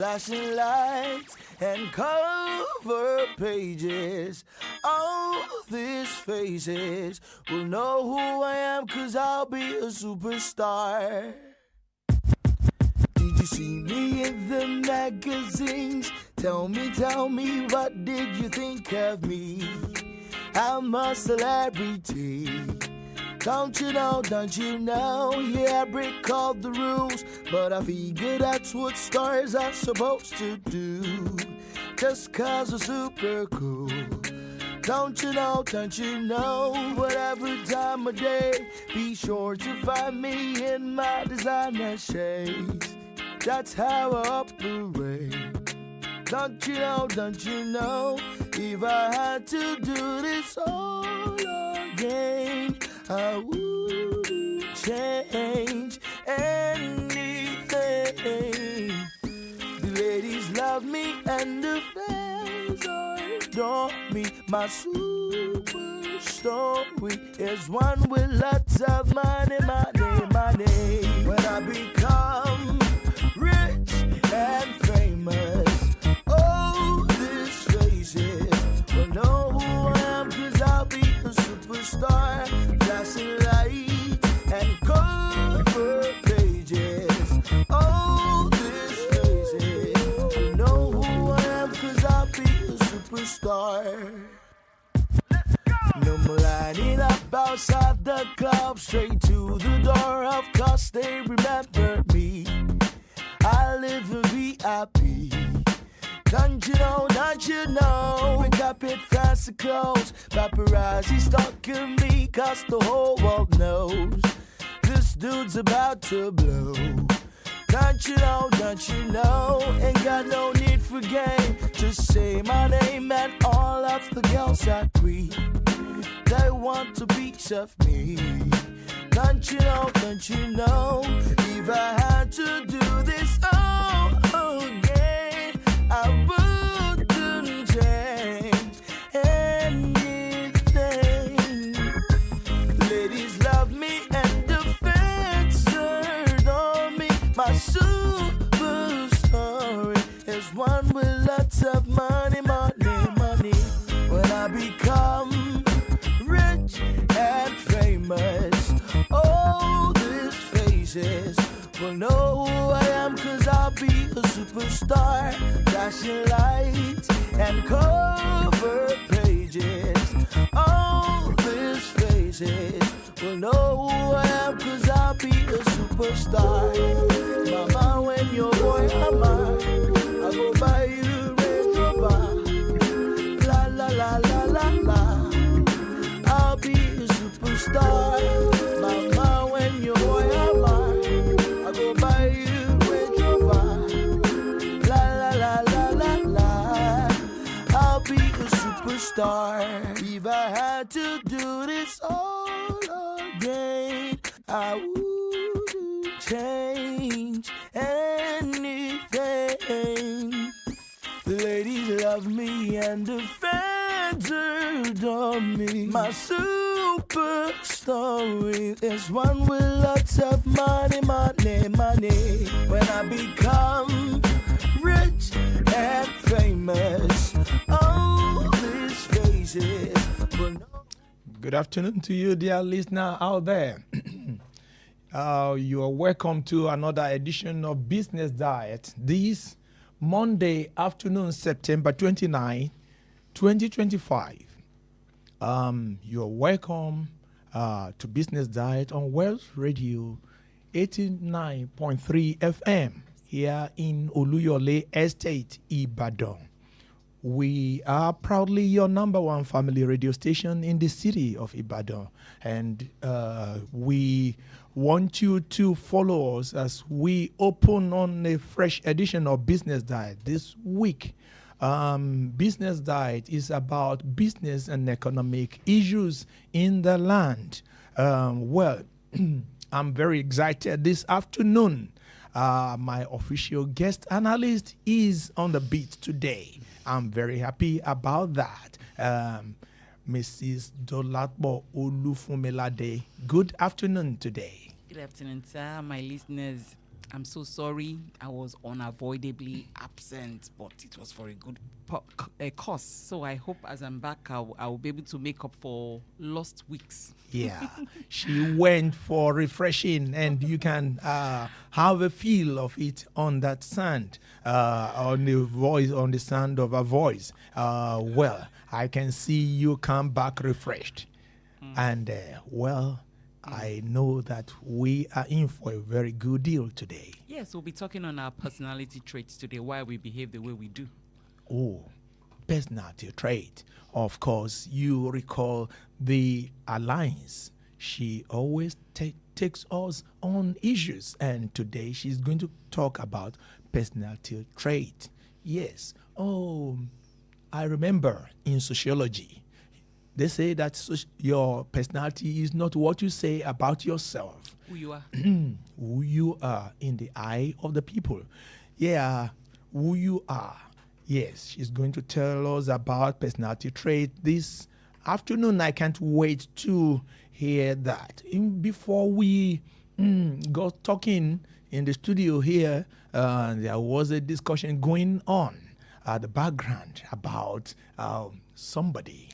Flashing lights and cover pages. All these faces will know who I am, 'cause I'll be a superstar. Did you see me in the magazines? Tell me, what did you think of me? I'm a celebrity. Don't you know, yeah, I break all the rules, but I figure that's what stars are supposed to do, just 'cause we're super cool. Don't you know, whatever time of day, be sure to find me in my designer shades. That's how I operate. Don't you know, if I had to do this all again, I wouldn't change anything. The ladies love me and the fans adore me. My super story is one with lots of money. When I become rich and famous, oh, these faces will know who I am, 'cause I'll be a superstar. Flashing lights and cover pages. Oh, these faces will know who I am, 'cause I'll be a superstar. No more lining up outside the club, straight to the door, of course they remember me. I live in VIP. Don't you know, we got it fancy clothes. Paparazzi stalking me, 'cause the whole world knows this dude's about to blow. Don't you know, ain't got no need for game. Just say my name and all of the girls agree. They want a piece of me. Don't you know, if I had to do this all again, I wouldn't change anything. Ladies love me and the fans adore me. My super story is one with lots of money. When I become rich and famous, all these faces will know who I am, 'cause I'll be a superstar. Flashing lights and cover pages. All these faces will know who I am, 'cause I'll be a superstar. Mama, when your boy hammer, I go buy you Range Rover. La la la la la la. I'll be a superstar. Mama, when your boy hammer, I go buy you Range Rover. La la la la la la. I'll be a superstar. If I had to do this all again, I wouldn't change anything. The ladies love me and the fans adore me. My super story is one with lots of money. When I become rich and famous, all these faces will know. Good afternoon to you, dear listener out there. You are welcome to another edition of Business Diet. This Monday afternoon, September 29, 2025. You're welcome to Business Diet on Wells Radio 89.3 FM here in Oluyole Estate, Ibadan. We are proudly your number one family radio station in the city of Ibadan. And we want you to follow us as we open on a fresh edition of Business Diet this week. Business Diet is about business and economic issues in the land. I'm very excited this afternoon. My official guest analyst is on the beat today. I'm very happy about that. Mrs. Dolatbo Olufunmelade, good afternoon today. Good afternoon, sir. My listeners, I'm so sorry. I was unavoidably absent, but it was for a good cause. So I hope as I'm back, I will be able to make up for lost weeks. Yeah, she went for refreshing, and you can have a feel of it on that sound, on the voice, on the sound of her voice. Well, I can see you come back refreshed, and I know that we are in for a very good deal today. Yes, we'll be talking on our personality traits today, why we behave the way we do. Oh, personality trait. Of course, you recall the alliance. She always takes us on issues, and today she's going to talk about personality trait. Yes. Oh, I remember in sociology, they say that your personality is not what you say about yourself. Who you are. Who you are in the eye of the people. Yeah, who you are. Yes, she's going to tell us about personality trait this afternoon. I can't wait to hear that. Before we got talking in the studio here, there was a discussion going on at the background about somebody,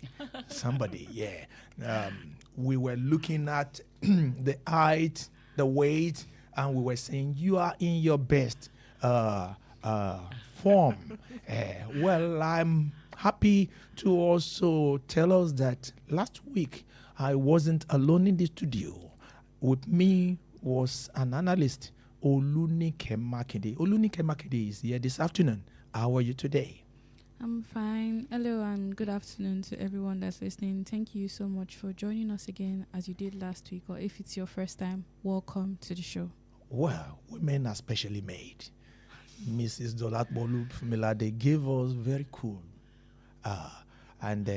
yeah. We were looking at the height, the weight, and we were saying you are in your best form. Well, I'm happy to also tell us that last week I wasn't alone in the studio. With me was an analyst, Olunike Makinde. Olunike Makinde is here this afternoon. How are you today? I'm fine. Hello and good afternoon to everyone that's listening. Thank you so much for joining us again as you did last week, or if it's your first time, welcome to the show. Well, women are specially made. Mrs. Dolatbolu Milade gave us very cool. And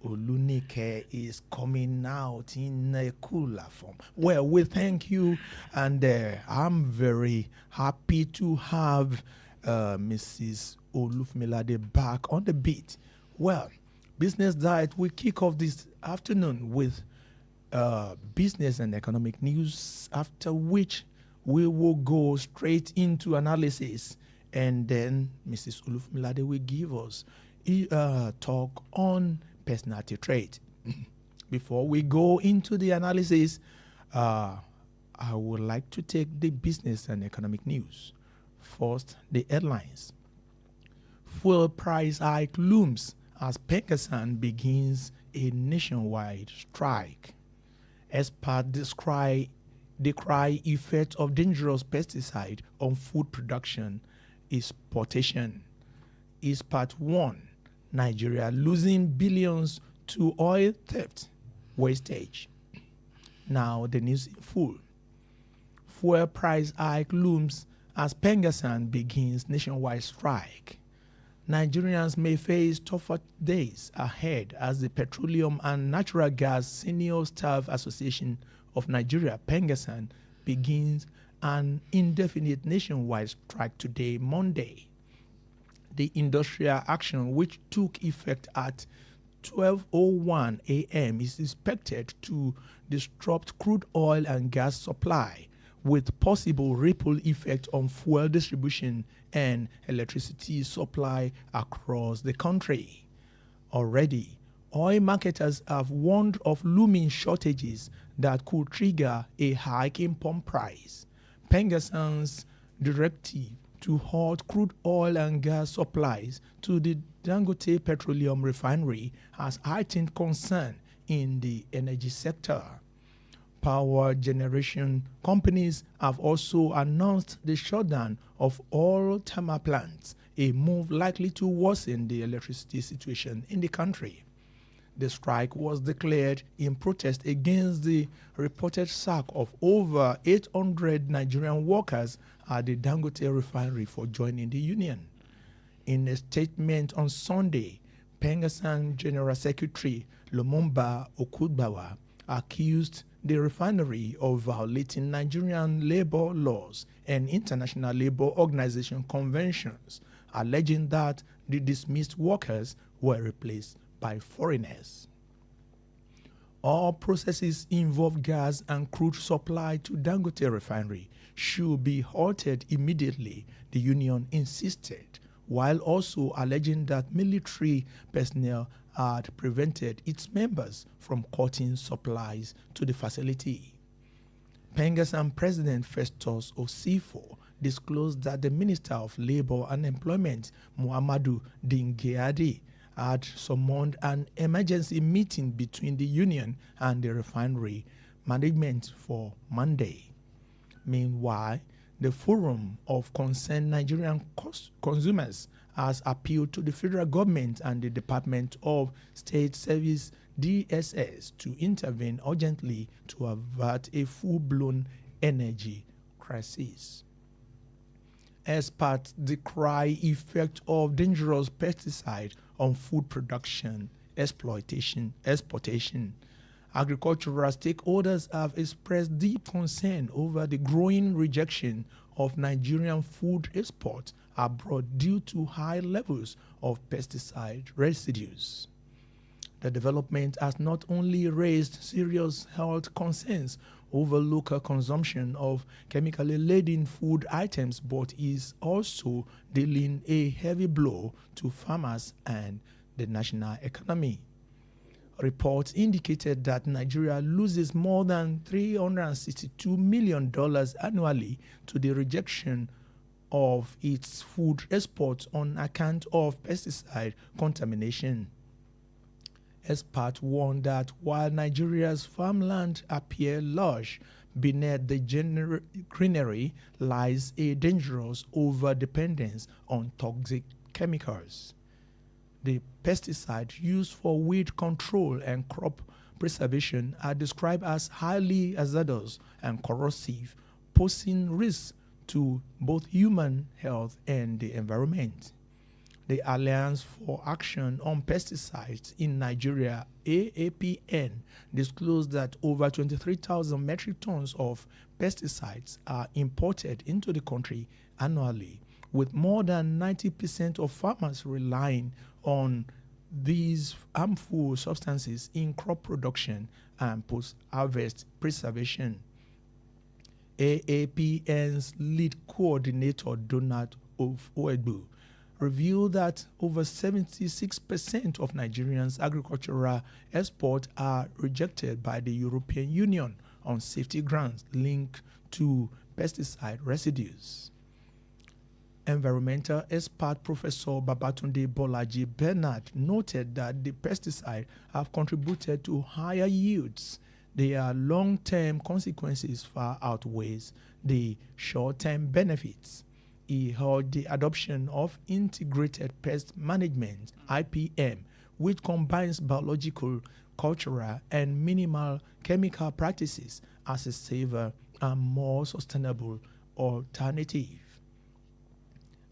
Olunike is coming out in a cooler form. Well, we thank you, and I'm very happy to have Mrs. Olufmilade back on the beat. Well, Business Diet, we kick off this afternoon with business and economic news, after which we will go straight into analysis, and then Mrs. Olufmilade will give us talk on personality trait. Before we go into the analysis, I would like to take the business and economic news. First, the headlines. Fuel price hike looms as Pegasan begins a nationwide strike. Experts decry effect of dangerous pesticide on food production exportation. Is part 1. Nigeria losing billions to oil theft wastage. Now the news in full. Fuel price hike looms as Pegasan begins nationwide strike. Nigerians may face tougher days ahead as the Petroleum and Natural Gas Senior Staff Association of Nigeria, Pegasan, begins an indefinite nationwide strike today, Monday. The industrial action, which took effect at 12:01 a.m., is expected to disrupt crude oil and gas supply, with possible ripple effect on fuel distribution and electricity supply across the country. Already, oil marketers have warned of looming shortages that could trigger a hike in pump price. Pegasan's directive to halt crude oil and gas supplies to the Dangote Petroleum Refinery has heightened concern in the energy sector. Power generation companies have also announced the shutdown of all thermal plants, a move likely to worsen the electricity situation in the country. The strike was declared in protest against the reported sack of over 800 Nigerian workers at the Dangote refinery for joining the union. In a statement on Sunday, Pegasan General Secretary Lumumba Okudbawa accused the refinery of violating Nigerian labor laws and international labor organization conventions, alleging that the dismissed workers were replaced by foreigners. All processes involve gas and crude supply to Dangote refinery should be halted immediately, the union insisted, while also alleging that military personnel had prevented its members from cutting supplies to the facility. Pengasam President Festus Osifo disclosed that the Minister of Labour and Employment, Muhammadu Dingyadi, had summoned an emergency meeting between the union and the refinery management for Monday. Meanwhile, the Forum of Concerned Nigerian Consumers has appealed to the federal government and the Department of State Service DSS to intervene urgently to avert a full-blown energy crisis. Experts decry effect of dangerous pesticide on food production, exportation. Agricultural stakeholders have expressed deep concern over the growing rejection of Nigerian food exports abroad due to high levels of pesticide residues. The development has not only raised serious health concerns over local consumption of chemically laden food items, but is also dealing a heavy blow to farmers and the national economy. Reports indicated that Nigeria loses more than $362 million annually to the rejection of its food exports on account of pesticide contamination. Experts warn that while Nigeria's farmland appear lush, beneath the greenery lies a dangerous over-dependence on toxic chemicals. The pesticides used for weed control and crop preservation are described as highly hazardous and corrosive, posing risks to both human health and the environment. The Alliance for Action on Pesticides in Nigeria, AAPN, disclosed that over 23,000 metric tons of pesticides are imported into the country annually, with more than 90% of farmers relying on these harmful substances in crop production and post-harvest preservation. AAPN's lead coordinator, Donald Oegbu, revealed that over 76% of Nigerians' agricultural exports are rejected by the European Union on safety grounds linked to pesticide residues. Environmental expert Professor Babatunde Bolaji Bernard noted that the pesticides have contributed to higher yields. Their long-term consequences far outweighs the short-term benefits. He held the adoption of Integrated Pest Management, IPM, which combines biological, cultural, and minimal chemical practices as a safer and more sustainable alternative.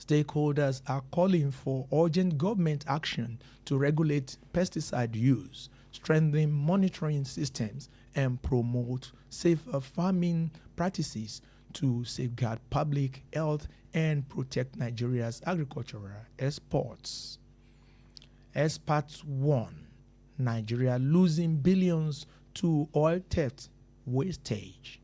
Stakeholders are calling for urgent government action to regulate pesticide use, strengthen monitoring systems, and promote safer farming practices to safeguard public health and protect Nigeria's agricultural exports. Experts warn Nigeria losing billions to oil theft wastage.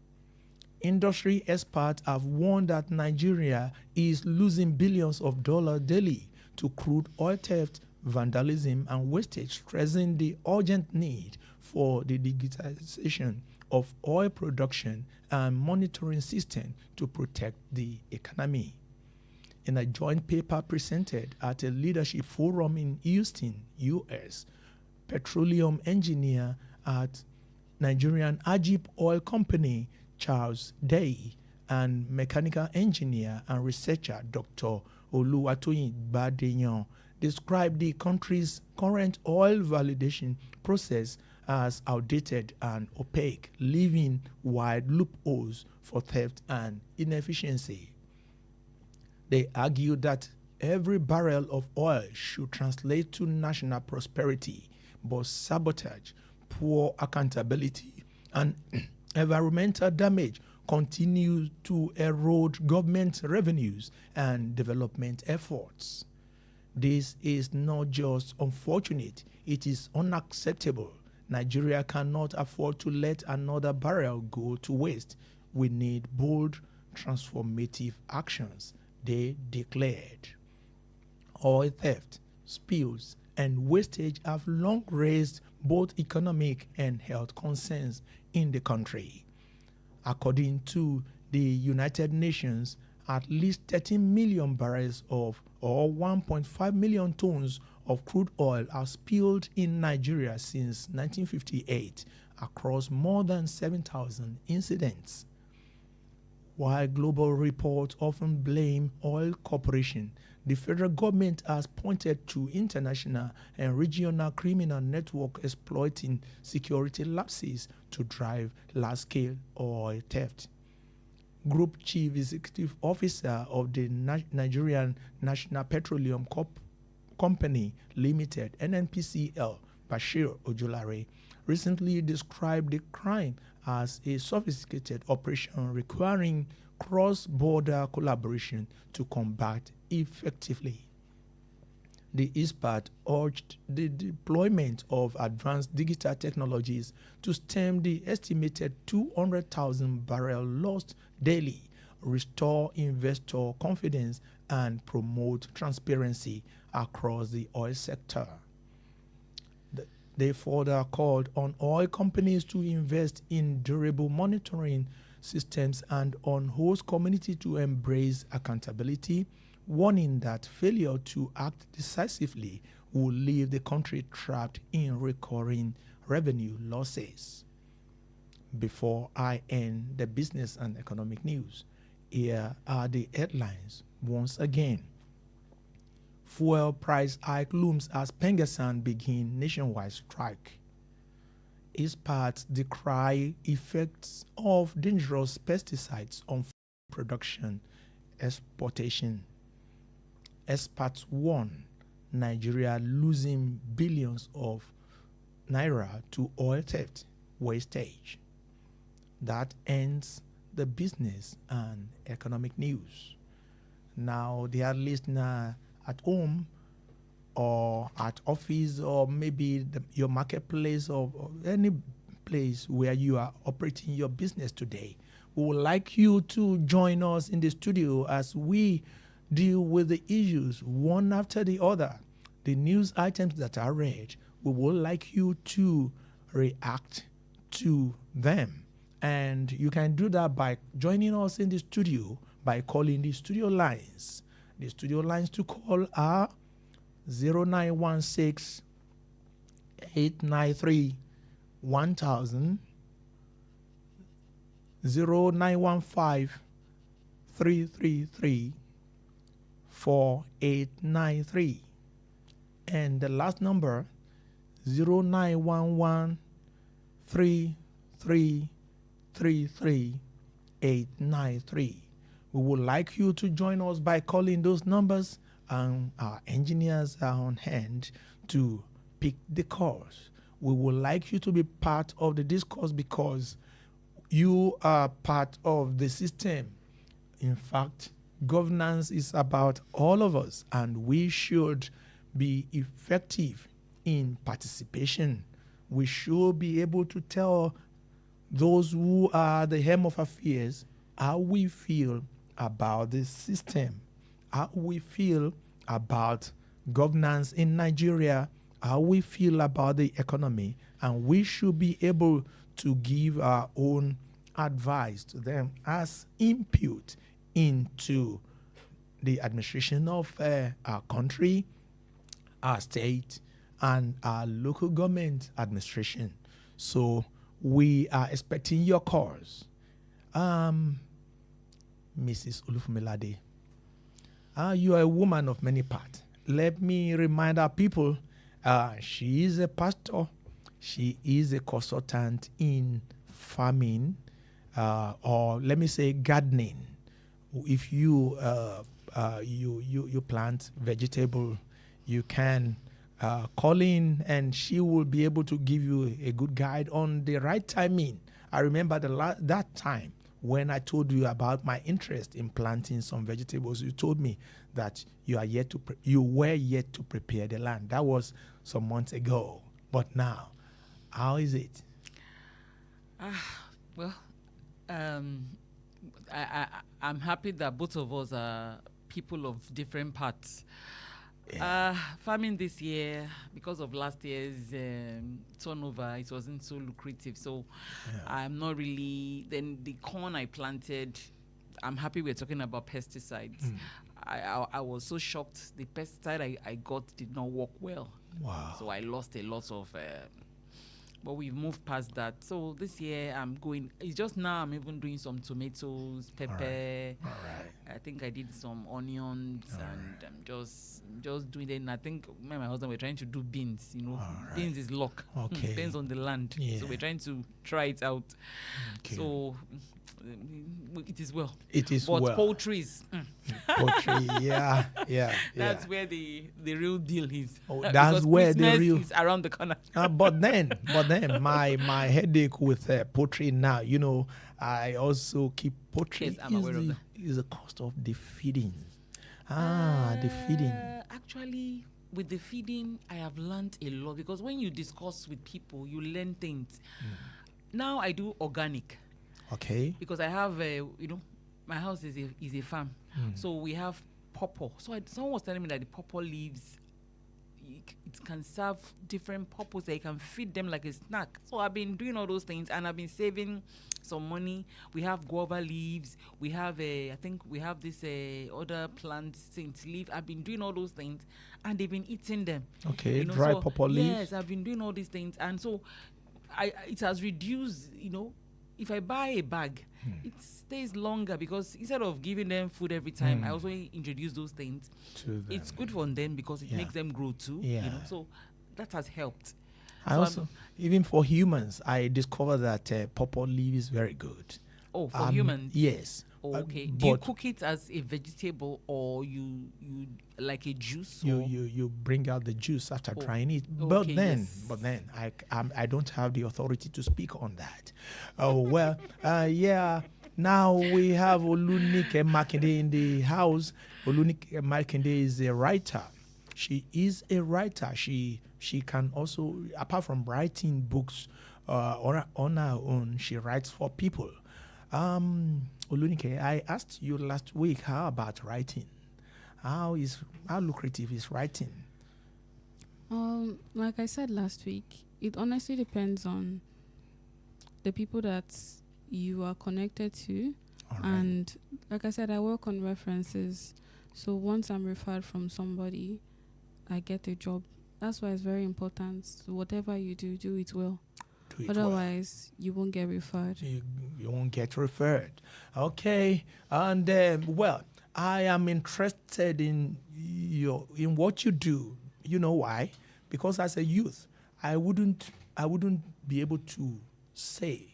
Industry experts have warned that Nigeria is losing billions of dollars daily to crude oil theft, vandalism, and wastage, stressing the urgent need for the digitization of oil production and monitoring system to protect the economy. In a joint paper presented at a leadership forum in Houston, U.S., petroleum engineer at Nigerian Ajib Oil Company, Charles Day, and mechanical engineer and researcher Dr. Oluwatoyin Badeyan described the country's current oil validation process as outdated and opaque, leaving wide loopholes for theft and inefficiency. They argued that every barrel of oil should translate to national prosperity, but sabotage, poor accountability, and environmental damage continue to erode government revenues and development efforts. This is not just unfortunate, it is unacceptable. Nigeria cannot afford to let another barrel go to waste. We need bold, transformative actions, they declared. Oil theft, spills, and wastage have long raised both economic and health concerns in the country. According to the United Nations, at least 13 million barrels of or 1.5 million tons of crude oil are spilled in Nigeria since 1958 across more than 7,000 incidents. While global reports often blame oil corporations, the federal government has pointed to international and regional criminal networks exploiting security lapses to drive large-scale oil theft. Group Chief Executive Officer of the Nigerian National Petroleum Company Limited, NNPCL, Bashir Ojulare, recently described the crime as a sophisticated operation requiring cross-border collaboration to combat effectively. The expert urged the deployment of advanced digital technologies to stem the estimated 200,000 barrels lost daily, restore investor confidence, and promote transparency across the oil sector. They further called on oil companies to invest in durable monitoring systems and on host community to embrace accountability, warning that failure to act decisively will leave the country trapped in recurring revenue losses. Before I end the business and economic news, here are the headlines once again. Fuel price hike looms as Pengassan begin nationwide strike. Experts decry effects of dangerous pesticides on production, exportation. Experts warn Nigeria losing billions of naira to oil theft, wastage. That ends the business and economic news. Now, dear listener at home or at office or maybe your marketplace or any place where you are operating your business today, we would like you to join us in the studio as we deal with the issues one after the other. The news items that are read, we would like you to react to them. And you can do that by joining us in the studio by calling the studio lines. The studio lines to call are 0916 893 1000, 0915 333 4893, and the last number 0911 333 893. We would like you to join us by calling those numbers, and our engineers are on hand to pick the calls. We would like you to be part of the discourse because you are part of the system. In fact, governance is about all of us, and we should be effective in participation. We should be able to tell those who are the helm of affairs how we feel about the system, how we feel about governance in Nigeria, how we feel about the economy, and we should be able to give our own advice to them as input into the administration of our country, our state, and our local government administration. So we are expecting your calls. Mrs. Olufumilade, you are a woman of many parts. Let me remind our people, she is a pastor, she is a consultant in farming, or let me say gardening. If you you plant vegetable, you can call in and she will be able to give you a good guide on the right timing. I remember that time when I told you about my interest in planting some vegetables. You told me that you were yet to prepare the land. That was some months ago. But now How is it? Well, I'm happy that both of us are people of different parts. Farming this year, because of last year's turnover, it wasn't so lucrative. So I'm not really. Then the corn I planted, I'm happy we're talking about pesticides. I was so shocked. The pesticide I got did not work well. Wow. So I lost a lot of. But we've moved past that. So this year I'm going. It's just now I'm even doing some tomatoes, pepper. All right. I think I did some onions, and I'm just doing it. And I think me and my husband were trying to do beans. right. Beans is luck. Okay. Depends on the land. Yeah. So we're trying to try it out. Okay. So it is well. It is but well. poultries. Poultry, yeah. That's where the real deal is. Oh, that's Because where the Christmas real is around the corner. but then my headache with poultry now, I also keep poultry. Yes, I'm aware of that. Is the cost of the feeding. The feeding. Actually, with the feeding, I have learned a lot, because when you discuss with people, you learn things. Now I do organic. Okay. Because I have, my house is a farm. So we have pawpaw. So someone was telling me that the pawpaw leaves, it can serve different purposes. That you can feed them like a snack. So I've been doing all those things, and I've been saving some money. We have guava leaves. We have I think we have this other plant, saint leaf. I've been doing all those things, and they've been eating them. Okay, dry pawpaw leaves. Yes, I've been doing all these things, and so it has reduced. If I buy a bag, it stays longer, because instead of giving them food every time, I also introduce those things. To them. It's good for them because it makes them grow too. Yeah. So that has helped. I also, even for humans, I discovered that pawpaw leaf is very good. Oh, for humans? Yes. Oh, okay. Do you cook it as a vegetable, or you like a juice? You bring out the juice after drying it. But then I don't have the authority to speak on that. Oh well, yeah. Now we have Olunike Makinde in the house. Olunike Makinde is a writer. She is a writer. She can also, apart from writing books on her own, she writes for people. Olunike, I asked you last week, how about writing? How lucrative is writing? Like I said last week, it honestly depends on the people that you are connected to. All right. And like I said, I work on references. So once I'm referred from somebody, I get a job. That's why it's very important. So whatever you do it well. Otherwise, you won't get referred. You won't get referred. Okay. And I am interested in what you do. You know why? Because as a youth, I wouldn't be able to say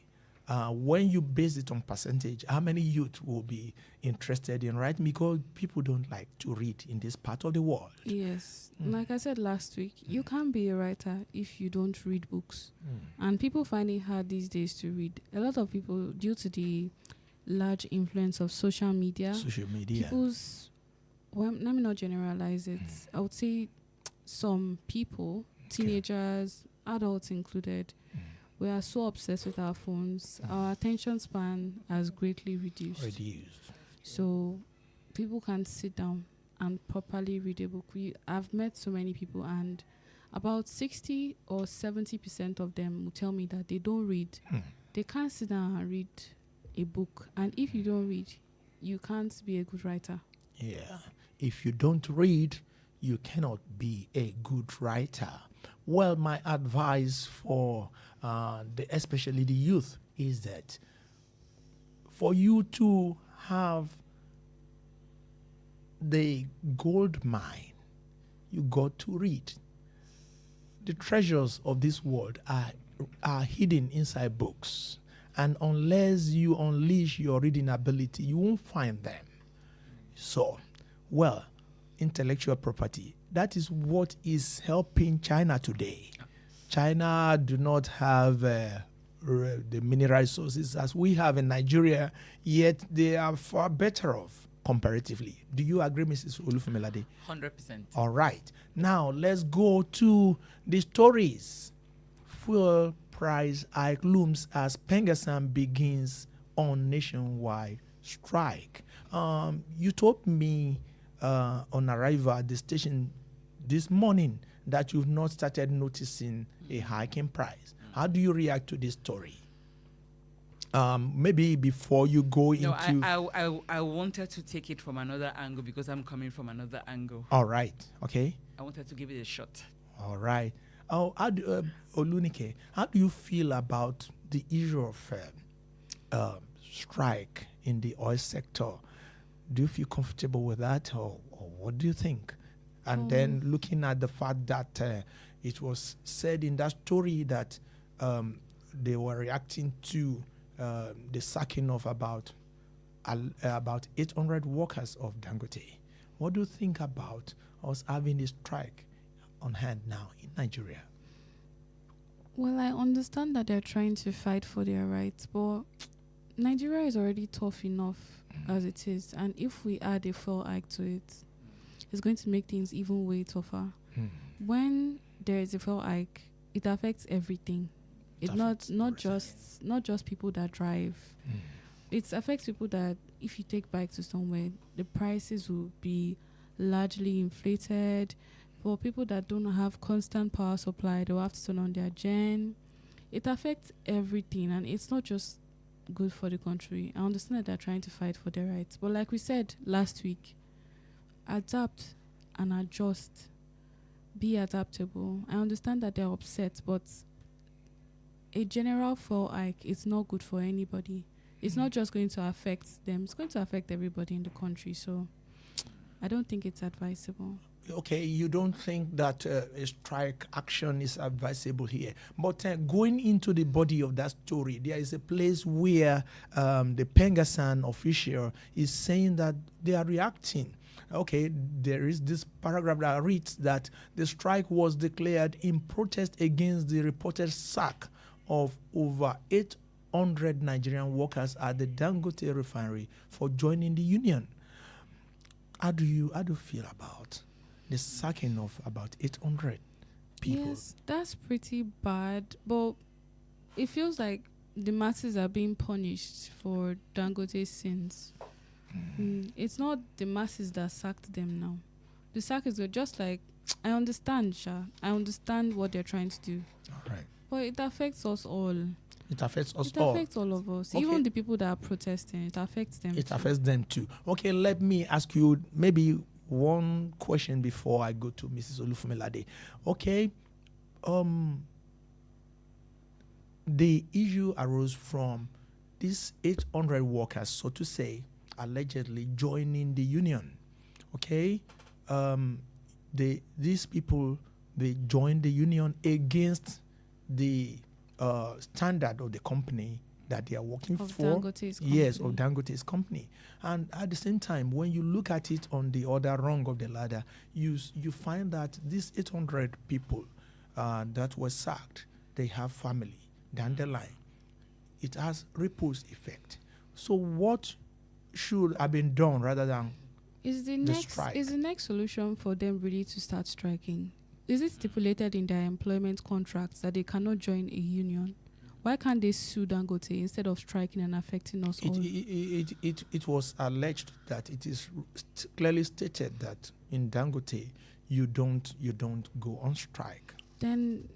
when you base it on percentage, how many youth will be interested in writing, because people don't like to read in this part of the world. Yes. Like I said last week, you can't be a writer if you don't read books. And people find it hard these days to read. A lot of people, due to the large influence of social media. Let me not generalize it. I would say some people, teenagers, adults included, we are so obsessed with our phones. Our attention span has greatly reduced. So people can't sit down and properly read a book. I've met so many people, and about 60 or 70% of them will tell me that they don't read. They can't sit down and read a book. And if you don't read, you can't be a good writer. Yeah. If you don't read, you cannot be a good writer. Well, my advice for especially the youth is that for you to have the gold mine, you got to read. The treasures of this world are hidden inside books. And unless you unleash your reading ability, you won't find them. So, intellectual property, that is what is helping China today. China do not have the mineral resources as we have in Nigeria, yet they are far better off comparatively. Do you agree, Mrs. Olufumelade? 100%. All right. Now, let's go to the stories. Fuel price hike looms as Pengassan begins on nationwide strike. You told me on arrival at the station this morning that you've not started noticing a hike in price. How do you react to this story? Maybe before you go into... I wanted to take it from another angle because I'm coming from another angle. All right. Okay. I wanted to give it a shot. All right. Olunike, how do you feel about the issue of strike in the oil sector? Do you feel comfortable with that, or what do you think? And then looking at the fact that it was said in that story that they were reacting to the sacking of about 800 workers of Dangote. What do you think about us having a strike on hand now in Nigeria? Well, I understand that they're trying to fight for their rights, but Nigeria is already tough enough as it is. And if we add a fuel hike to it, it's going to make things even way tougher. When there is a fuel hike, it affects everything. It's not just people that drive. It affects people that if you take bike to somewhere, the prices will be largely inflated. For people that don't have constant power supply, they'll have to turn on their gen. It affects everything, and it's not just good for the country. I understand that they're trying to fight for their rights, but like we said last week, adapt and adjust. Be adaptable. I understand that they're upset, but a general fuel hike is not good for anybody. It's not just going to affect them, it's going to affect everybody in the country. So I don't think it's advisable. Okay, you don't think that a strike action is advisable here. But going into the body of that story, there is a place where the Pengassan official is saying that they are reacting. Okay, there is this paragraph that reads that the strike was declared in protest against the reported sack of over 800 Nigerian workers at the Dangote refinery for joining the union. How do you feel about the sacking of about 800 people? Yes, that's pretty bad, but it feels like the masses are being punished for Dangote's sins. It's not the masses that sacked them now. The sack is good. Just like, I understand, Sha. I understand what they're trying to do. All right. But it affects us all. It affects us It all. affects all of us. Okay. Even the people that are protesting, it affects them. It too. affects them too. Okay, let me ask you maybe one question before I go to Mrs. Olufumilade. Okay, the issue arose from these 800 workers, so to say, allegedly joining the union. Okay, these people, they joined the union against the standard of the company that they are working Of for. Dangote's Yes, company. of Dangote's company. And at the same time, when you look at it on the other rung of the ladder, you find that these 800 people that were sacked, they have family down the line. It has ripples effect. So what should have been done rather than Is the strike? next solution for them really to start striking? Is it stipulated in their employment contracts that they cannot join a union? Why can't they sue Dangote instead of striking and affecting us all? It was alleged that it is clearly stated that in Dangote you don't go on strike. Then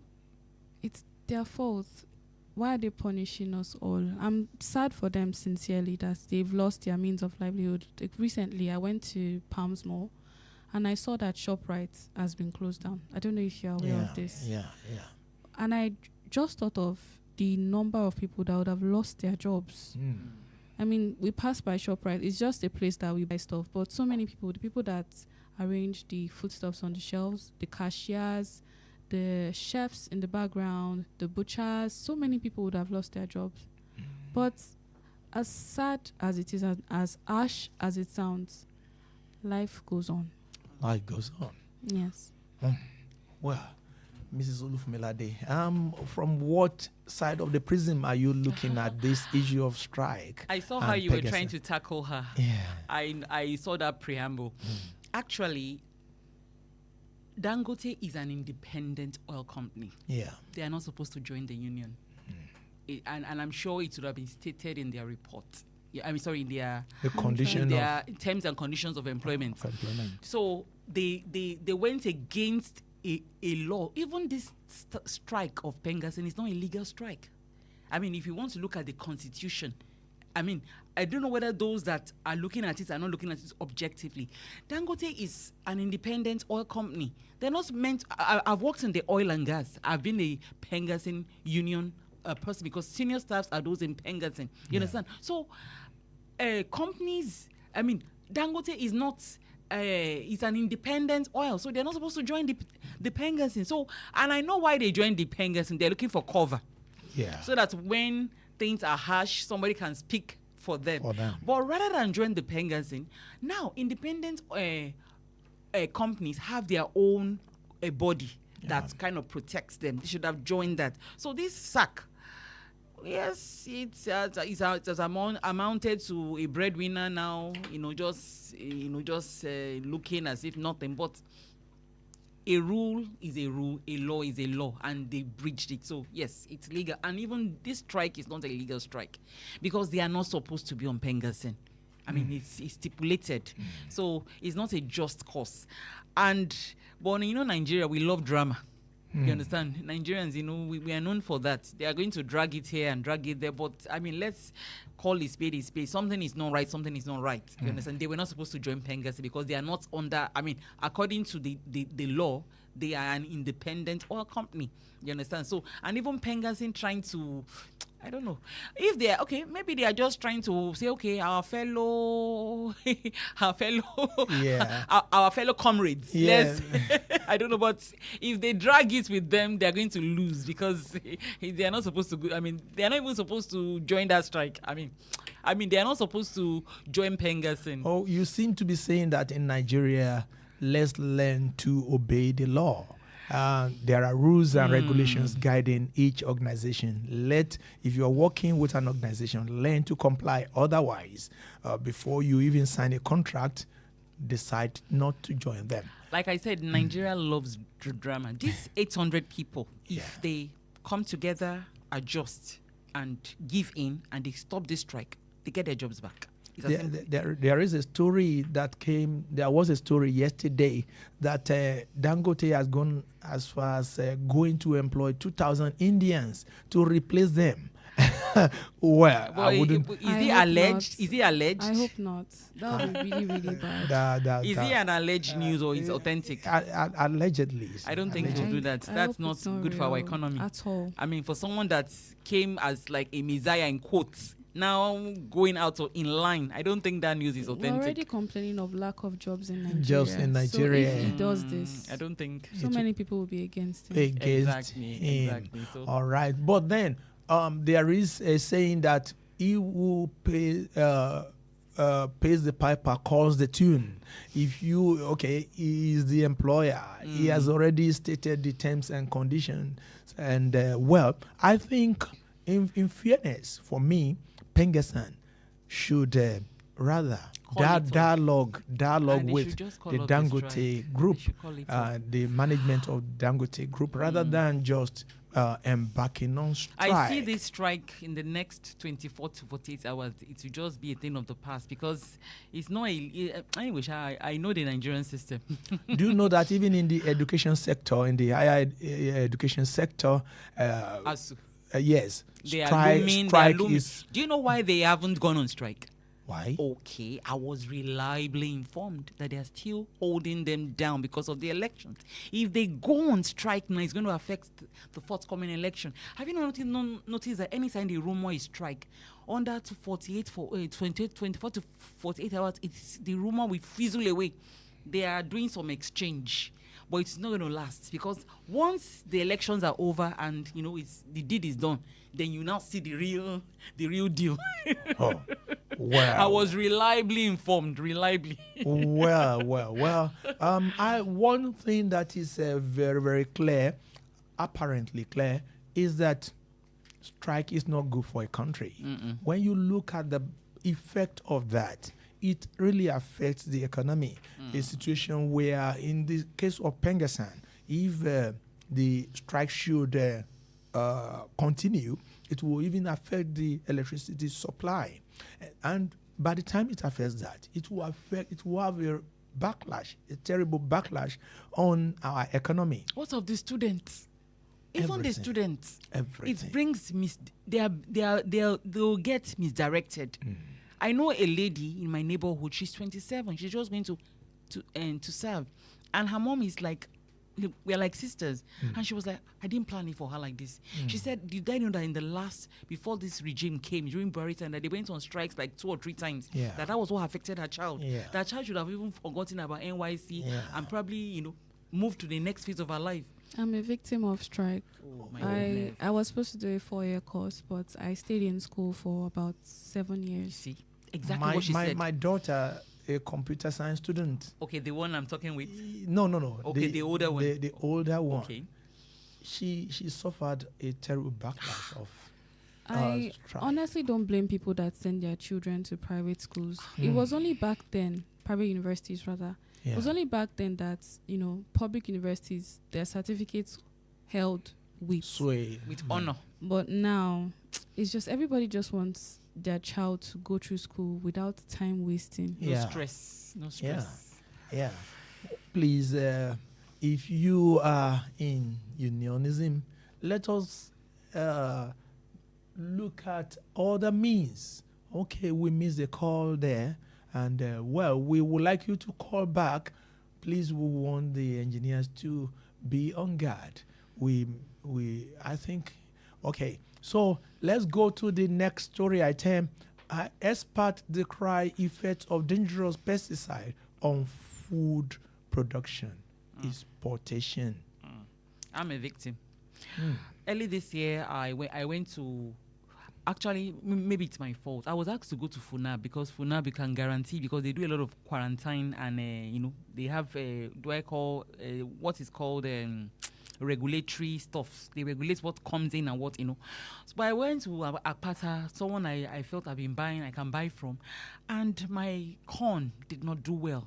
it's their fault. Why are they punishing us all? I'm sad for them sincerely that they've lost their means of livelihood. Like recently, I went to Palms Mall and I saw that ShopRite has been closed down. I don't know if you're aware of this. Yeah. And I just thought of the number of people that would have lost their jobs. I mean, we pass by ShopRite. It's just a place that we buy stuff. But so many people, the people that arrange the foodstuffs on the shelves, the cashiers, the chefs in the background, the butchers, so many people would have lost their jobs. But as sad as it is, as harsh as it sounds, life goes on. Life goes on. Yes. Well, Mrs. Olufumilade, from what side of the prism are you looking at this issue of strike? I saw how you were trying to tackle her. Yeah. I saw that preamble. Actually, Dangote is an independent oil company. Yeah. They are not supposed to join the union. and I'm sure it would have been stated in their report. Yeah, I mean, sorry, in their The condition in of their terms and conditions of employment. So they went against a law. Even this strike of Pengasin is not a legal strike. I mean, if you want to look at the Constitution, I mean, I don't know whether those that are looking at it are not looking at it objectively. Dangote is an independent oil company. They're not meant. I've worked in the oil and gas. I've been a Pengasin union person because senior staffs are those in Pengasin. You understand? So, companies. I mean, Dangote is not. It's an independent oil, so they're not supposed to join the Pengasin. So, and I know why they joined the Pengasin. They're looking for cover. Yeah. So that when things are harsh, somebody can speak for them. But rather than join the Pengasin, now independent companies have their own body that kind of protects them. They should have joined that. So this sack, yes, it's amounted to a breadwinner now. Just looking as if nothing. But a rule is a rule, a law is a law, and they breached it. So yes, it's legal. And even this strike is not a legal strike because they are not supposed to be on Pengasin. I mean, it's stipulated. So it's not a just cause. But Nigeria, we love drama. You understand? Nigerians, we are known for that. They are going to drag it here and drag it there. But, I mean, let's call it spade a spade. Something is not right. Something is not right. You understand? They were not supposed to join Pengasin because they are not under, I mean, according to the law, they are an independent oil company. You understand? So, and even Pengasin trying to, I don't know. If they are, okay, maybe they are just trying to say, okay, our fellow comrades. Yes. I don't know, but if they drag it with them, they're going to lose because they are not supposed to go. I mean, they are not even supposed to join that strike. I mean, they are not supposed to join Pengasin. Oh, you seem to be saying that in Nigeria, let's learn to obey the law. There are rules and regulations guiding each organization. If you are working with an organization, learn to comply. Otherwise, before you even sign a contract, decide not to join them. Like I said, Nigeria loves drama. These 800 people, if they come together, adjust, and give in, and they stop this strike, they get their jobs back. There is a story that came. There was a story yesterday that Dangote has gone as far as going to employ 2,000 Indians to replace them. Well, I wouldn't. Is he alleged? Is he alleged? I hope not. That would be really, really bad. Is he an alleged news or is authentic? Allegedly. I don't think he'll do that. That's not good for our economy at all. I mean, for someone that came as like a messiah in quotes, now going out in line, I don't think that news is authentic. We're already complaining of lack of jobs in Nigeria. Jobs in Nigeria. So if he does this, I don't think so many people will be against him. Exactly. So. All right, but then there is a saying that he who pays the piper calls the tune. If he is the employer, he has already stated the terms and conditions. And I think in fairness, for me, Pengasin should rather dialogue with the Dangote group, the management of Dangote group, rather than just embarking on strike. I see this strike in the next 24 to 48 hours. It will just be a thing of the past because it's not I know the Nigerian system. Do you know that even in the education sector, in the higher education sector, yes, strike is... Do you know why they haven't gone on strike? Why? Okay, I was reliably informed that they are still holding them down because of the elections. If they go on strike now, it's going to affect the forthcoming election. Have you noticed that anytime the rumor is strike, under 24 to 48 hours, the rumor will fizzle away. They are doing some exchange, but it's not going to last because once the elections are over and the deed is done, then you now see the real deal. Oh, well. I was reliably informed. Well. One thing that is very, very clear, apparently clear, is that strike is not good for a country. When you look at the effect of that, it really affects the economy. A situation where, in the case of Pengasin, if the strike should continue, it will even affect the electricity supply. And by the time it affects that, it will have a backlash, a terrible backlash on our economy. What of the students? Even the Everything. students, Everything. it brings they'll get misdirected. I know a lady in my neighborhood. She's 27. She's just going to serve, and her mom is like, we're like sisters. And she was like, I didn't plan it for her like this. She said, did I know that before this regime came, during Buhari time, that they went on strikes like 2 or 3 times? Yeah. That was what affected her child. Yeah. That child should have even forgotten about NYC Yeah. and probably, moved to the next phase of her life. I'm a victim of strike. Oh my goodness. I was supposed to do a 4-year course, but I stayed in school for about 7 You years. see, exactly what she said. My daughter, a computer science student. Okay, the one I'm talking with. No. Okay, the older one. The older one. Okay. She suffered a terrible backlash of I strike. honestly don't blame people that send their children to private schools. It was only back then, private universities rather. Yeah. It was only back then that, public universities, their certificates held with. Sway. With honor. But now, it's just everybody just wants their child to go through school without time wasting. No Yeah. stress. No stress. Yeah. Please, if you are in unionism, let us look at other means. Okay, we missed the call there. And, we would like you to call back. Please, we want the engineers to be on guard. I think, okay. So let's go to the next story item. Experts decry effects of dangerous pesticide on food production, exportation. I'm a victim. Early this year, I went to. Actually, maybe it's my fault. I was asked to go to FUNAB because FUNAB can guarantee, because they do a lot of quarantine and they have what is called regulatory stuff. They regulate what comes in and what. So, but I went to Akpata, someone I felt I've been buying, I can buy from, and my corn did not do well.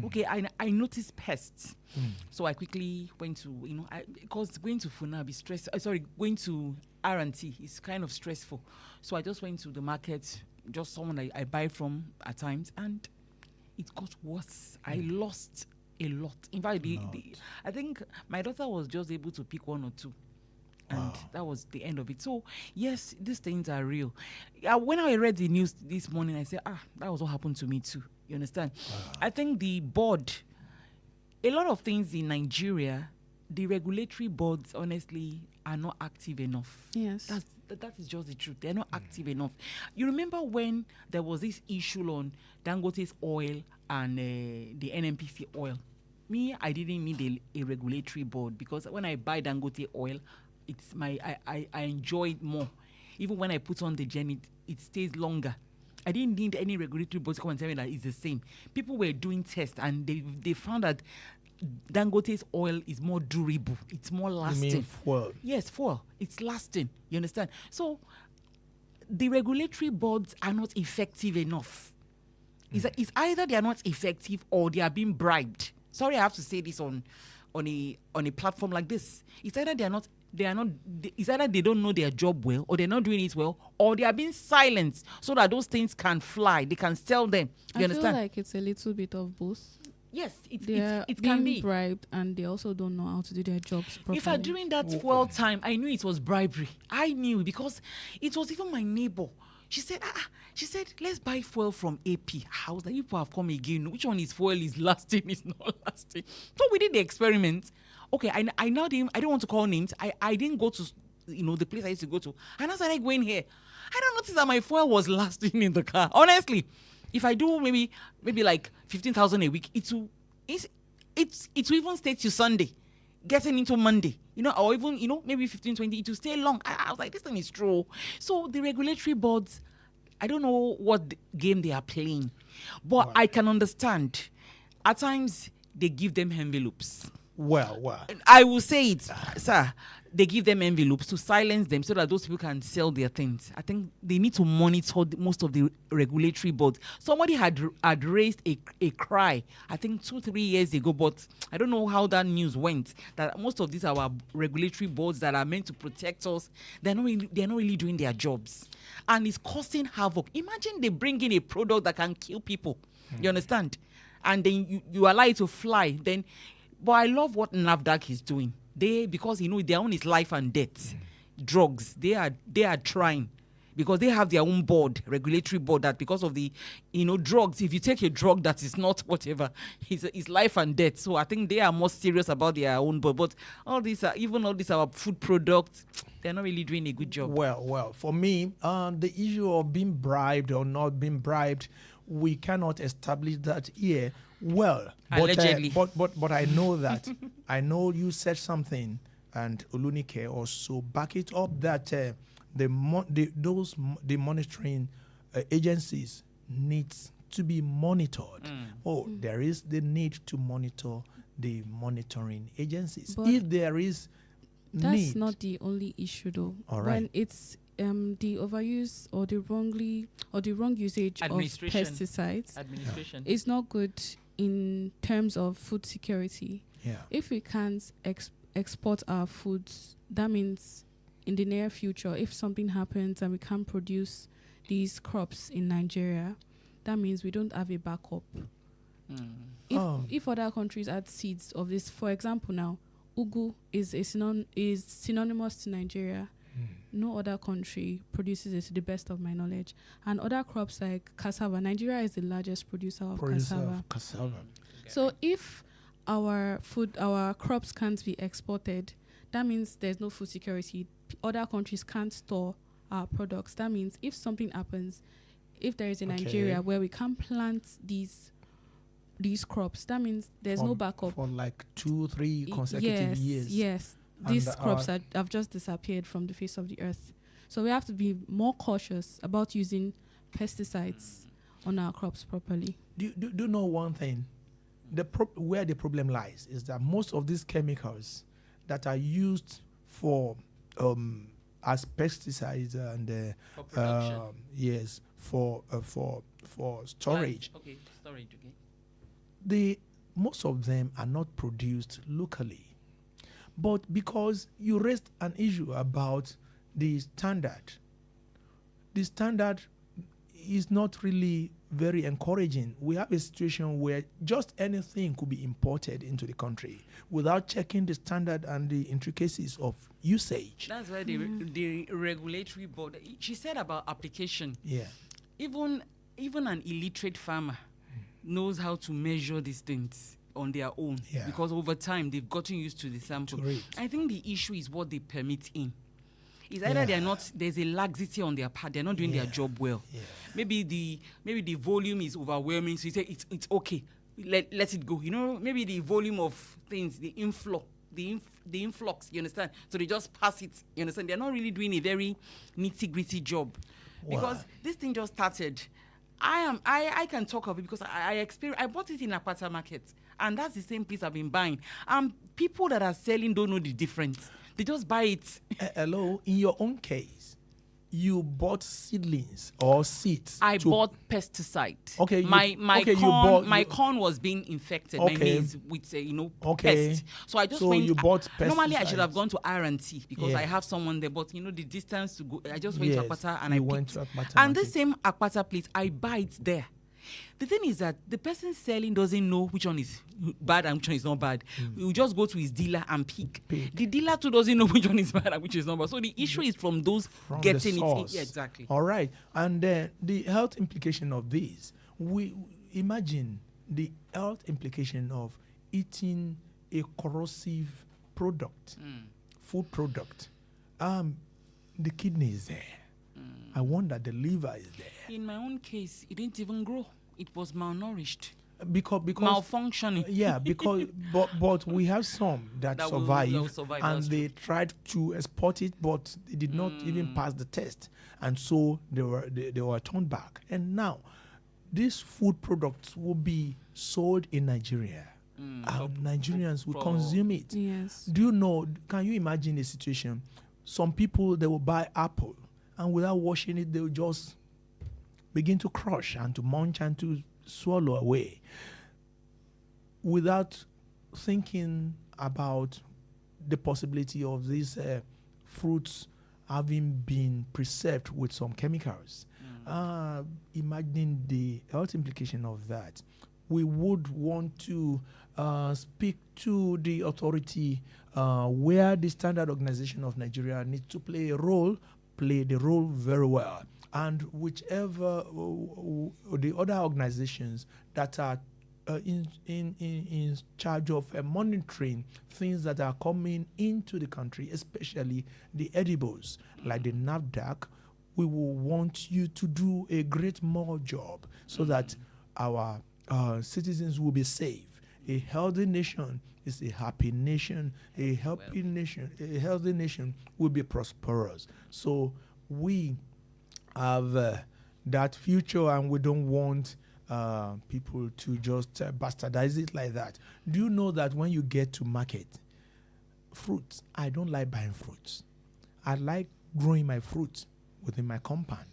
Okay, I noticed pests, so I quickly went to because going to FUNAB is stress. Going to R&T is kind of stressful, so I just went to the market, just someone I buy from at times, and it got worse. I lost a lot. In fact, I think my daughter was just able to pick 1 or 2. And that was the end of it. So, yes, these things are real. When I read the news this morning, I said, that was what happened to me too. You understand? I think the board, a lot of things in Nigeria, the regulatory boards, honestly, are not active enough. Yes. That is just the truth. They're not active enough. You remember when there was this issue on Dangote's oil and the NNPC oil? Me, I didn't need a regulatory board, because when I buy Dangote oil, I enjoy it more. Even when I put on the gen, it stays longer. I didn't need any regulatory board to come and tell me that it's the same. People were doing tests and they found that Dangote's oil is more durable. It's more lasting. You mean fuel? Yes, fuel. It's lasting. You understand? So the regulatory boards are not effective enough. It's either they are not effective or they are being bribed. Sorry, I have to say this on a platform like this. It's either it's either they don't know their job well, or they're not doing it well, or they are being silenced so that those things can fly. They can sell them. You understand? I feel like it's a little bit of both. Yes, it They're can be being bribed, and they also don't know how to do their jobs properly. If during that fuel time, I knew it was bribery. I knew, because it was even my neighbor. She said, let's buy fuel from AP. I was like, people have come again. Which one is fuel is lasting, is not lasting? So we did the experiment. Okay, I now didn't. I don't want to call names. I didn't go to the place I used to go to. And as I go in here, I don't notice that my fuel was lasting in the car. Honestly, if I do maybe like 15,000 a week, it will even stay till Sunday, getting into Monday, or even maybe 15, 20. It will stay long. I was like, this thing is true. So the regulatory boards, I don't know what game they are playing, but I can understand. At times they give them envelopes. Well. I will say it, sir. They give them envelopes to silence them so that those people can sell their things. I think they need to monitor most of the regulatory boards. Somebody had raised a cry, I think 2-3 years ago, but I don't know how that news went, that most of these our regulatory boards that are meant to protect us, they're not really doing their jobs. And it's causing havoc. Imagine they bring in a product that can kill people. You understand? And then you allow it to fly. But I love what NAFDAC is doing. Because their own is life and death. Drugs, they are trying, because they have their own board, regulatory board, that because of the drugs, if you take a drug that is not whatever, it's life and death. So I think they are more serious about their own board. But all these our food products, they're not really doing a good job. Well, for me, the issue of being bribed or not being bribed, we cannot establish that here. Well, allegedly. But I know that. I know you said something, and Olunike also back it up, that the monitoring agencies needs to be monitored. There is the need to monitor the monitoring agencies. But if there is that's need. not the only issue, though. All right. When it's the overuse or the wrong usage of pesticides, it's not good in terms of food security. Yeah. If we can't export our foods, that means in the near future, if something happens and we can't produce these crops in Nigeria, that means we don't have a backup. If other countries add seeds of this, for example, now ugu is synonymous to Nigeria. No other country produces it, to the best of my knowledge. And other crops like cassava, Nigeria is the largest producer of cassava. So if our crops can't be exported, that means there's no food security. Other countries can't store our products. That means if something happens, if there is a Nigeria where we can't plant these crops, that means there's no backup. For like 2-3 consecutive years. Yes. These crops have just disappeared from the face of the earth. So we have to be more cautious about using pesticides on our crops properly. Do you know one thing? Where the problem lies is that most of these chemicals that are used for as pesticides and for storage. Okay, storage. Okay. Most of them are not produced locally. But because you raised an issue about the standard is not really very encouraging. We have a situation where just anything could be imported into the country without checking the standard and the intricacies of usage. That's why the regulatory board, she said about application. Yeah. Even an illiterate farmer knows how to measure these things on their own, because over time they've gotten used to the sample. Great. I think the issue is what they permit in. It's either there's a laxity on their part, they're not doing their job well. Yeah. Maybe the volume is overwhelming, so you say it's okay, let it go. Maybe the volume of things, the influx, you understand? So they just pass it, you understand? They're not really doing a very nitty-gritty job. Wow. Because this thing just started. I can talk of it because I bought it in Akpata market, and that's the same place I've been buying. People that are selling don't know the difference. They just buy it. Hello, in your own case, you bought seedlings or seeds. I bought pesticide. Okay, my corn was being infected. My maize with pest. So I just went. You bought pesticides. Normally I should have gone to R&T because I have someone there, but the distance to go. I just went to Akpata and I picked. And the same Akpata plate, I buy it there. The thing is that the person selling doesn't know which one is bad and which one is not bad. You just go to his dealer and pick. The dealer too doesn't know which one is bad and which is not bad. So the issue is from those getting it. Yeah, exactly. All right. And the health implication of this, we imagine the health implication of eating a corrosive product, food product. The kidney is there. I wonder the liver is there. In my own case, it didn't even grow. It was malnourished. Because malfunctioning. Yeah, because but we have some that survive and they tried to export it, but they did not even pass the test, and so they were turned back. And now, these food products will be sold in Nigeria Nigerians will consume it. Yes. Do you know, can you imagine a situation? Some people, they will buy apple, and without washing it, they will just begin to crush and to munch and to swallow away without thinking about the possibility of these fruits having been preserved with some chemicals. Imagining the health implication of that, we would want to speak to the authority where the Standard Organization of Nigeria needs to play the role very well. And whichever the other organizations that are in charge of monitoring things that are coming into the country, especially the edibles, like the NAFDAC, we will want you to do a great more job so that our citizens will be safe. A healthy nation is a happy nation. A healthy nation will be prosperous. So we have that future, and we don't want people to just bastardize it like that. Do you know that when you get to market, fruits, I don't like buying fruits. I like growing my fruits within my compound.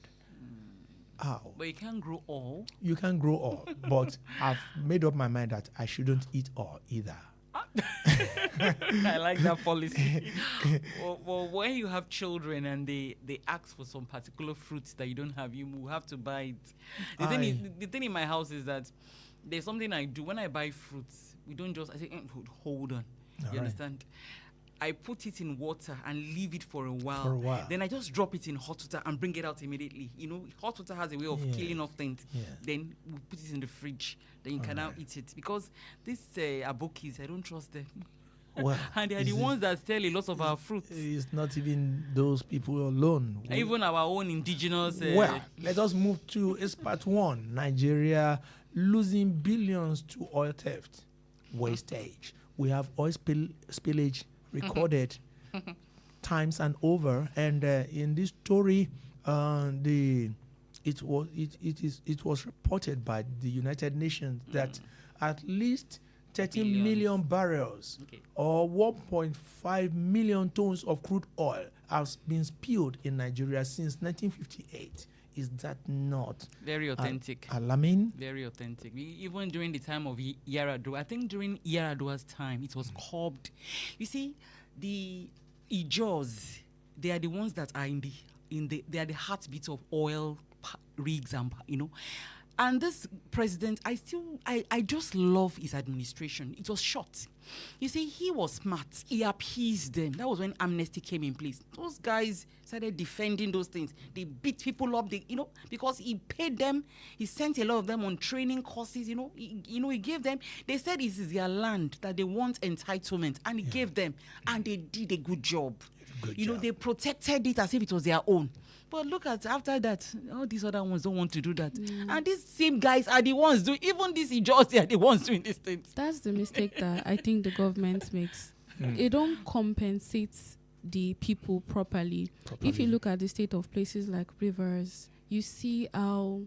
But you can't grow all. You can grow all, but I've made up my mind that I shouldn't eat all either. I like that policy. well, when you have children and they ask for some particular fruits that you don't have, you will have to buy it. The thing in my house is that there's something I do when I buy fruits. We don't just, I say, hold on. You understand? I put it in water and leave it for a while. Then I just drop it in hot water and bring it out immediately. You know, hot water has a way of killing off things. Yeah. Then we put it in the fridge. Then you can now eat it. Because these abokis, I don't trust them. Well, and they are the ones that sell a lot of our fruits. It's not even those people alone. Even our own indigenous... well, let us move to part one. Nigeria losing billions to oil theft. Wastage. We have oil spillage recorded times and over, and in this story, it was reported by the United Nations that at least 13 million barrels or 1.5 million tons of crude oil has been spilled in Nigeria since 1958. Is that not very authentic? Alarming? Very authentic. Even during the time of Yaradua, I think during Yaradua's time, it was curbed. You see, the Ijos, they are the ones that are they are the heartbeat of oil rigs, and And this president, I just love his administration. It was short. You see, he was smart. He appeased them. That was when amnesty came in place. Those guys started defending those things. They beat people up, because he paid them. He sent a lot of them on training courses, He gave them. They said this is their land, that they want entitlement, and he gave them. And they did a good job. They protected it as if it was their own. But look at, after that, all these other ones don't want to do that. And these same guys are the ones doing, even these Ijos are the ones doing these things. That's the mistake that I think the government makes. They don't compensate the people properly. If you look at the state of places like rivers, you see how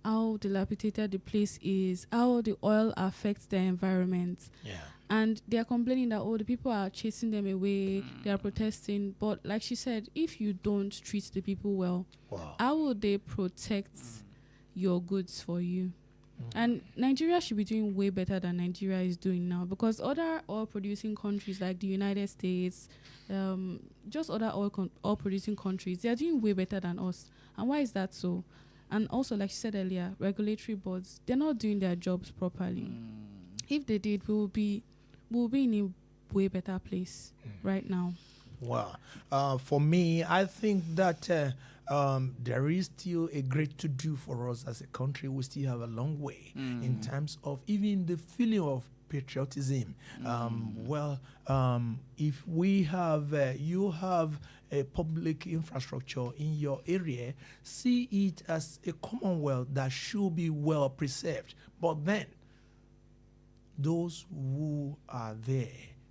dilapidated the place is, how the oil affects the environment. Yeah. And they are complaining that, the people are chasing them away, they are protesting. But like she said, if you don't treat the people well, how will they protect your goods for you? And Nigeria should be doing way better than Nigeria is doing now, because other oil-producing countries like the United States, just other oil-producing countries, they are doing way better than us. And why is that so? And also, like she said earlier, regulatory boards, they're not doing their jobs properly. If they did, we'll be in a way better place right now. Well, for me, I think that there is still a great to do for us as a country. We still have a long way in terms of even the feeling of patriotism. If we have, you have a public infrastructure in your area, see it as a commonwealth that should be well preserved. But then, those who are there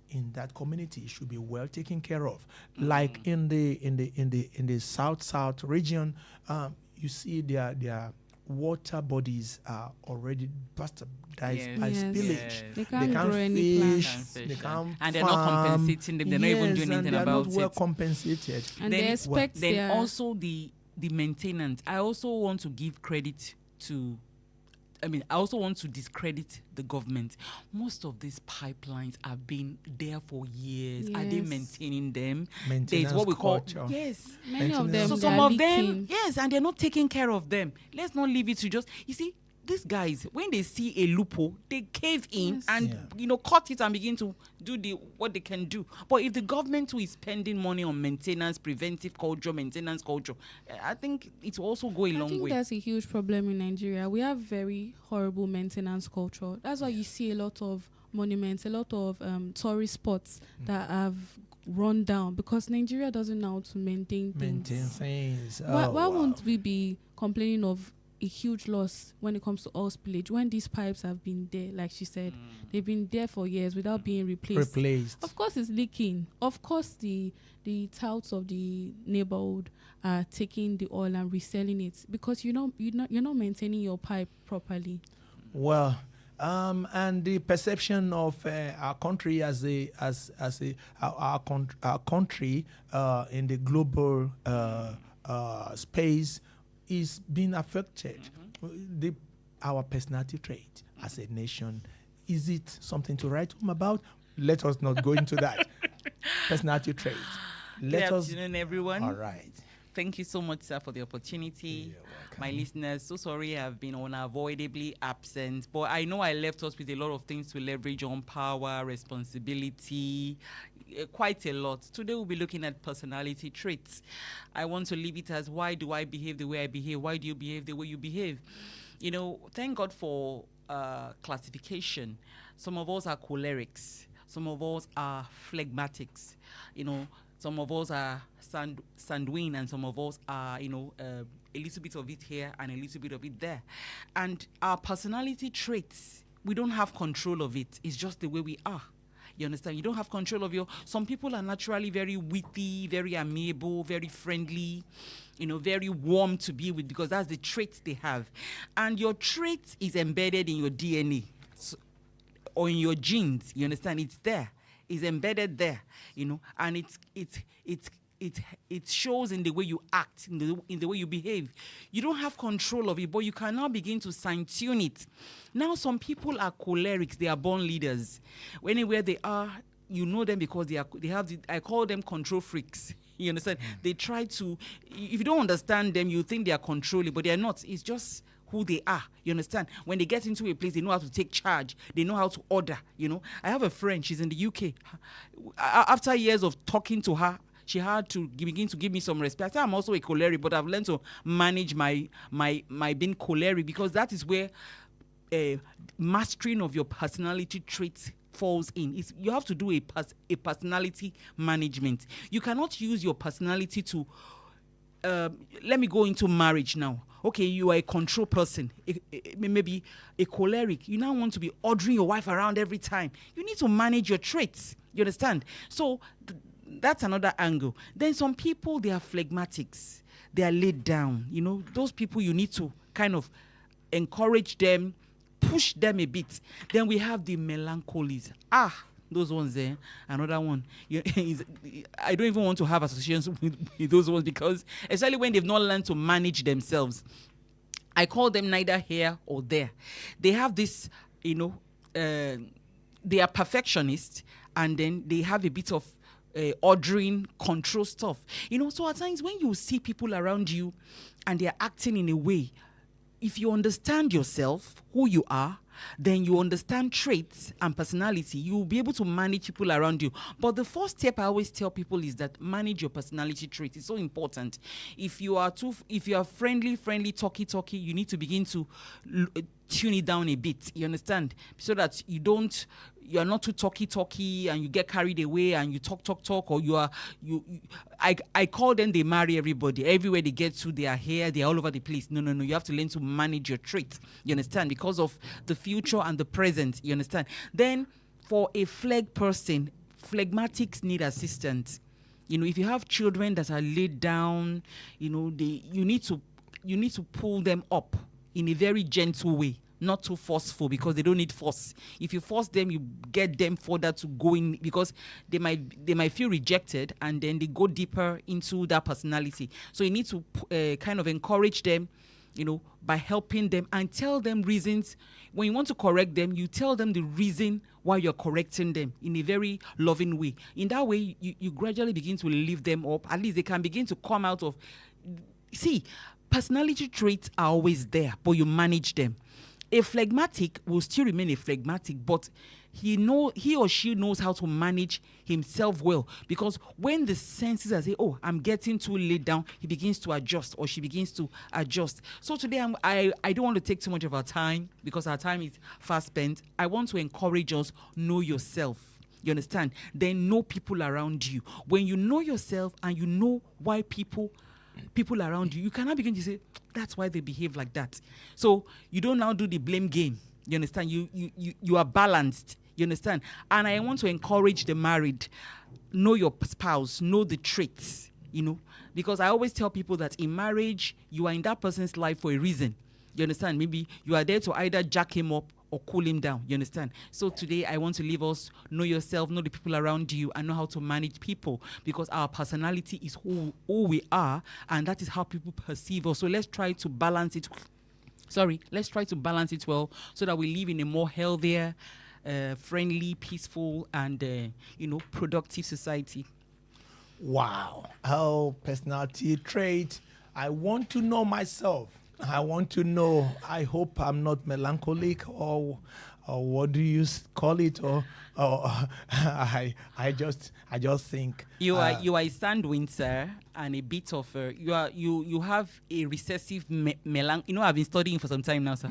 in that community should be well taken care of. Like in the south region, you see there water bodies are already bastardized Yes. by Yes. spillage. Yes. They can't grow any plants. They can't And they're not farm. compensating them. They're not even doing Yes, and anything they are about not well it. compensated. And Then- they expect Then their also the maintenance. I also want to give credit to. I also want to discredit the government. Most of these pipelines have been there for years. Are they Yes. maintaining them? Maintenance There's what we call culture. yes. many of maintenance. them. So they some are of them, leaking. yes, and they're not taking care of them. Let's not leave it to just. You see, these guys, when they see a loophole, they cave in Yes. and cut it and begin to do what they can do. But if the government who is spending money on maintenance, preventive culture, maintenance culture, I think it will also go a I long think way. that's a huge problem in Nigeria. We have very horrible maintenance culture. That's why you see a lot of monuments, a lot of tourist spots that have run down because Nigeria doesn't know how to maintain things. Maintain things. Why Oh, wow. won't we be complaining of a huge loss when it comes to oil spillage when these pipes have been there, like she said, they've been there for years without being replaced. replaced? Of course, it's leaking. Of course, the touts of the neighborhood are taking the oil and reselling it because you're not maintaining your pipe properly. Well, and the perception of our country as our country in the global space is being affected. Our personality trait as a nation, is it something to write home about? Let us not go into that. Personality trait. Good Let us. afternoon, everyone. All right. Thank you so much, sir, for the opportunity. My listeners, so sorry I've been unavoidably absent, but I know I left us with a lot of things to leverage on: power, responsibility, quite a lot. Today we'll be looking at personality traits. I want to leave it as, why do I behave the way I behave? Why do you behave the way you behave? Thank God for classification. Some of us are cholerics. Some of us are phlegmatics. Some of us are sanguine, and some of us are, a little bit of it here and a little bit of it there. And our personality traits, we don't have control of it. It's just the way we are. You understand? You don't have control of some people are naturally very witty, very amiable, very friendly, very warm to be with because that's the traits they have. And your trait is embedded in your DNA or in your genes. You understand? It's there. It's embedded there, and it shows in the way you act, in the way you behave. You don't have control of it, but you can now begin to fine-tune it. Now, some people are cholerics. They are born leaders. Anywhere they are, you know them because I call them control freaks. You understand? They try to, if you don't understand them, you think they are controlling, but they are not. It's just who they are. You understand? When they get into a place, they know how to take charge. They know how to order. I have a friend. She's in the UK. After years of talking to her, she had to begin to give me some respect. I'm also a choleric, but I've learned to manage my being choleric, because that is where mastering of your personality traits falls in. You have to do a personality management. You cannot use your personality to let me go into marriage now. Okay, you are a control person, maybe a choleric. You now want to be ordering your wife around every time. You need to manage your traits. You understand? So that's another angle. Then some people, they are phlegmatics. They are laid down. Those people, you need to kind of encourage them, push them a bit. Then we have the melancholies. Those ones there. Another one. I don't even want to have associations with those ones, because especially when they've not learned to manage themselves. I call them neither here or there. They have this, they are perfectionists, and then they have a bit of ordering, control stuff. So at times when you see people around you and they're acting in a way, if you understand yourself, who you are, then you understand traits and personality, you'll be able to manage people around you. But the first step I always tell people is that manage your personality traits. It's so important. If you are friendly, talky, you need to begin to tune it down a bit. You understand? So that you are not too talky and you get carried away and you talk, or I call them, they marry everybody. Everywhere they get to, they are here, they are all over the place. No. You have to learn to manage your traits. You understand? Because of the future and the present. You understand? Then for a person, phlegmatics need assistance. If you have children that are laid down, you need to pull them up. in a very gentle way, not too forceful, because they don't need force. If you force them, you get them further to go in, because they might feel rejected, and then they go deeper into that personality. So you need to kind of encourage them, by helping them and tell them reasons. When you want to correct them, you tell them the reason why you're correcting them in a very loving way. In that way, you gradually begin to lift them up. At least they can begin to come out of... See, personality traits are always there, but you manage them. A phlegmatic will still remain a phlegmatic, but he or she knows how to manage himself well, because when the senses are saying, oh, I'm getting too laid down, he begins to adjust, or she begins to adjust. So today I don't want to take too much of our time, because our time is fast spent. I want to encourage us, know yourself. You understand? Then know people around you. When you know yourself and you know why people around you, you cannot begin to say, that's why they behave like that. So you don't now do the blame game. You understand? You are balanced. You understand? And I want to encourage the married, know your spouse, know the traits, because I always tell people that in marriage, you are in that person's life for a reason. You understand? Maybe you are there to either jack him up or cool him down. You understand? So today I want to leave us, know yourself, know the people around you, and know how to manage people, because our personality is who we are, and that is how people perceive us. So let's try to balance it. Let's try to balance it well, so that we live in a more healthier, friendly, peaceful, and productive society. Wow. Oh, personality trait. I want to know myself. I want to know. I hope I'm not melancholic, or what do you call it? Or I just think you are a sanguine, sir, and a bit of you have a recessive I've been studying for some time now, sir.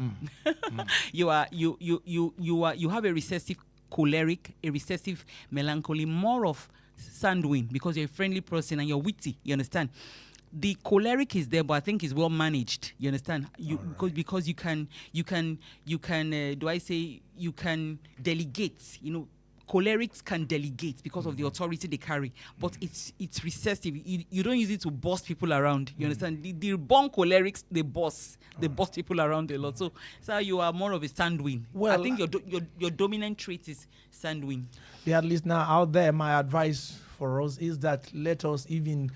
You have a recessive choleric, a recessive melancholy, more of sanguine, because you're a friendly person and you're witty. You understand? The choleric is there, but I think it's well managed. You understand? Because you can delegate. Cholerics can delegate because of the authority they carry, but it's recessive. You don't use it to boss people around. You understand? The born cholerics, they boss people around a lot. So you are more of a sanguine. Well, I think your dominant trait is sanguine. At least now out there, my advice for us is that let us even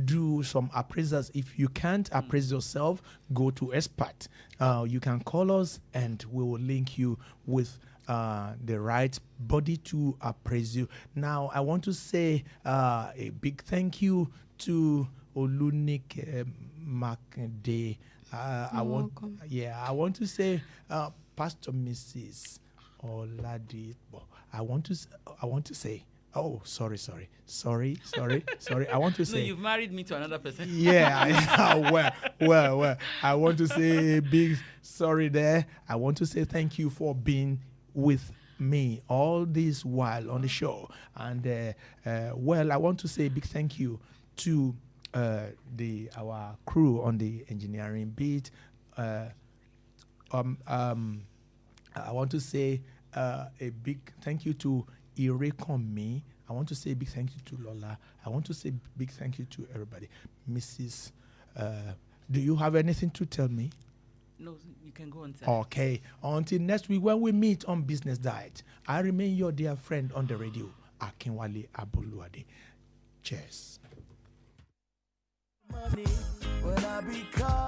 do some appraisals. If you can't appraise yourself, go to expert. You can call us and we will link you with the right body to appraise you. Now, I want to say a big thank you to Olunike Makinde. I want to say Pastor Mrs. Oladipo. I want to say. Oh, sorry. I want to say. No, you've married me to another person. Yeah. Well. I want to say a big sorry there. I want to say thank you for being with me all this while on the show. And I want to say a big thank you to our crew on the engineering beat. I want to say a big thank you to Irekomi. I want to say a big thank you to Lola. I want to say a big thank you to everybody. Mrs. Do you have anything to tell me? No, you can go on, sir. Okay. Until next week when we meet on Business Diet, I remain your dear friend on the radio, Akinwale Aboluwade. Cheers. Money when I become